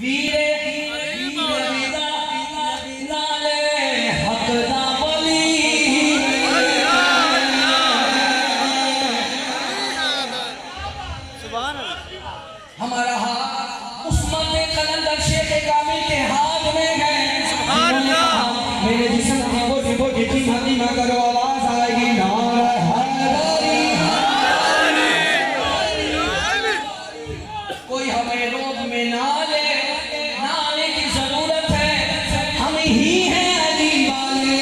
वीरे नाले हक दा बली हमारा हाथ उस्मान कलंदर शेख कामिल के हाथ में है। मेरे जिस्म की बोटी बोटी धीमा धीमा करो आवाज आएगी नारा हैदरी। कोई हमें रोक में ना ले, नाले की जरूरत है, हम ही हैं अली वाले।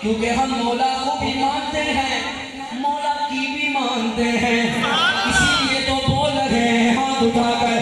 क्योंकि हम मौला को भी मानते हैं, मौला की भी मानते हैं, इसीलिए तो बोल रहे हैं हाथ उठाकर